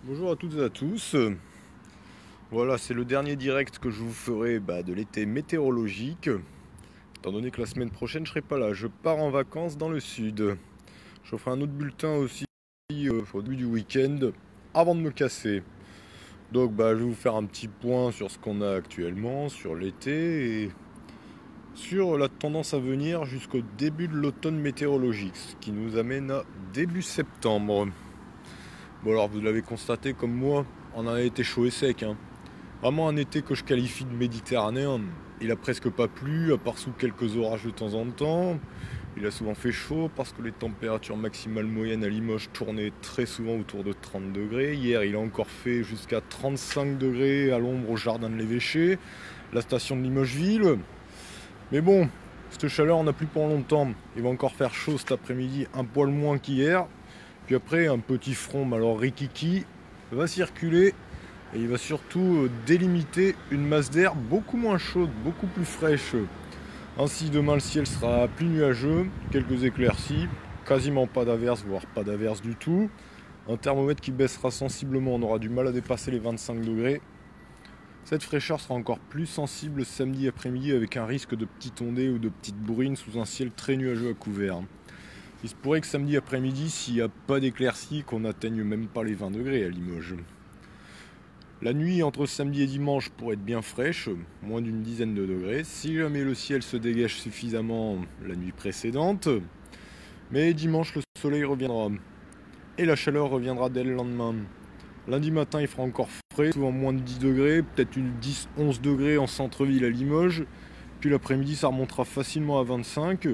Bonjour à toutes et à tous. Voilà, c'est le dernier direct que je vous ferai de l'été météorologique. Étant donné que la semaine prochaine, je serai pas là. Je pars en vacances dans le sud. Je ferai un autre bulletin aussi au début du week-end avant de me casser. Donc je vais vous faire un petit point sur ce qu'on a actuellement, sur l'été et sur la tendance à venir jusqu'au début de l'automne météorologique, ce qui nous amène à début septembre. Bon alors vous l'avez constaté comme moi, on a été chaud et sec, hein. Vraiment un été que je qualifie de méditerranéen. Il a presque pas plu, à part sous quelques orages de temps en temps. Il a souvent fait chaud parce que les températures maximales moyennes à Limoges tournaient très souvent autour de 30 degrés. Hier, il a encore fait jusqu'à 35 degrés à l'ombre au jardin de l'Évêché, la station de Limogeville. Mais bon, cette chaleur, on n'a plus pour longtemps. Il va encore faire chaud cet après-midi, un poil moins qu'hier. Puis après, un petit front, alors rikiki, va circuler. Et il va surtout délimiter une masse d'air beaucoup moins chaude, beaucoup plus fraîche. Ainsi demain le ciel sera plus nuageux, quelques éclaircies, quasiment pas d'averse, voire pas d'averse du tout. Un thermomètre qui baissera sensiblement, on aura du mal à dépasser les 25 degrés. Cette fraîcheur sera encore plus sensible samedi après-midi avec un risque de petites ondées ou de petites bourrines sous un ciel très nuageux à couvert. Il se pourrait que samedi après-midi, s'il n'y a pas d'éclaircies, qu'on n'atteigne même pas les 20 degrés à Limoges. La nuit entre samedi et dimanche pourrait être bien fraîche, moins d'une dizaine de degrés, si jamais le ciel se dégage suffisamment la nuit précédente. Mais dimanche, le soleil reviendra et la chaleur reviendra dès le lendemain. Lundi matin, il fera encore frais, souvent moins de 10 degrés, peut-être une 10-11 degrés en centre-ville à Limoges. Puis l'après-midi, ça remontera facilement à 25.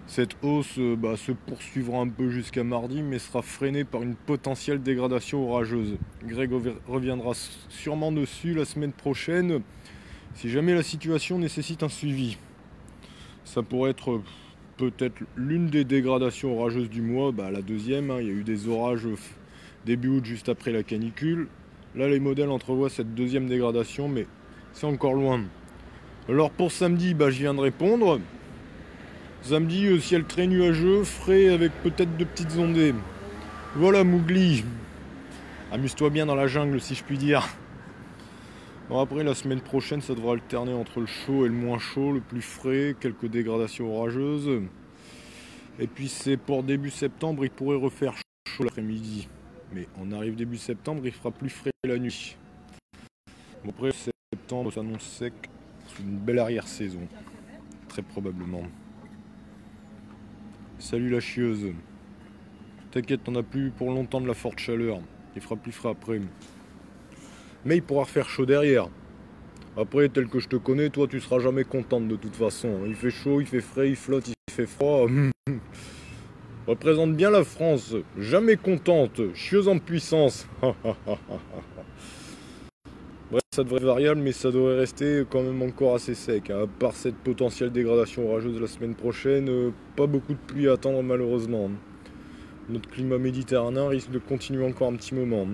Cette hausse se poursuivra un peu jusqu'à mardi, mais sera freinée par une potentielle dégradation orageuse. Greg reviendra sûrement dessus la semaine prochaine, si jamais la situation nécessite un suivi. Ça pourrait être peut-être l'une des dégradations orageuses du mois, la deuxième, hein. Il y a eu des orages début août juste après la canicule. Là, les modèles entrevoient cette deuxième dégradation, mais c'est encore loin. Alors pour samedi, je viens de répondre. Samedi, ciel très nuageux, frais avec peut-être de petites ondées. Voilà Mougli. Amuse-toi bien dans la jungle si je puis dire. Bon, après la semaine prochaine ça devra alterner entre le chaud et le moins chaud, le plus frais, quelques dégradations orageuses. Et puis c'est pour début septembre, il pourrait refaire chaud l'après-midi. Mais on arrive début septembre, il fera plus frais la nuit. Bon, après septembre s'annonce sec, c'est une belle arrière-saison. Très probablement. Salut la chieuse. T'inquiète, t'en as plus pour longtemps de la forte chaleur. Il fera plus frais après. Mais il pourra refaire chaud derrière. Après, tel que je te connais, toi tu seras jamais contente de toute façon. Il fait chaud, il fait frais, il flotte, il fait froid. Représente bien la France. Jamais contente. Chieuse en puissance. Bref, ça devrait être variable, mais ça devrait rester quand même encore assez sec. À part cette potentielle dégradation orageuse la semaine prochaine, pas beaucoup de pluie à attendre malheureusement. Notre climat méditerranéen risque de continuer encore un petit moment.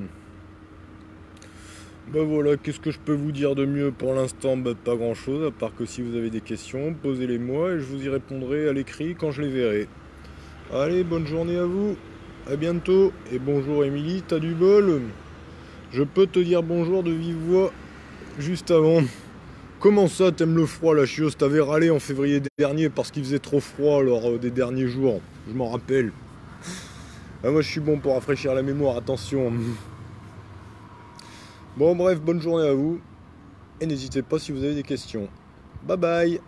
Voilà, qu'est-ce que je peux vous dire de mieux pour l'instant? Pas grand chose, à part que si vous avez des questions, posez-les moi et je vous y répondrai à l'écrit quand je les verrai. Allez, bonne journée à vous, à bientôt, et bonjour Émilie, t'as du bol? Je peux te dire bonjour de vive voix juste avant. Comment ça, t'aimes le froid, la chieuse? T'avais râlé en février dernier parce qu'il faisait trop froid lors des derniers jours, je m'en rappelle. Ah, moi je suis bon pour rafraîchir la mémoire, attention. Bon bref, bonne journée à vous. Et n'hésitez pas si vous avez des questions. Bye bye.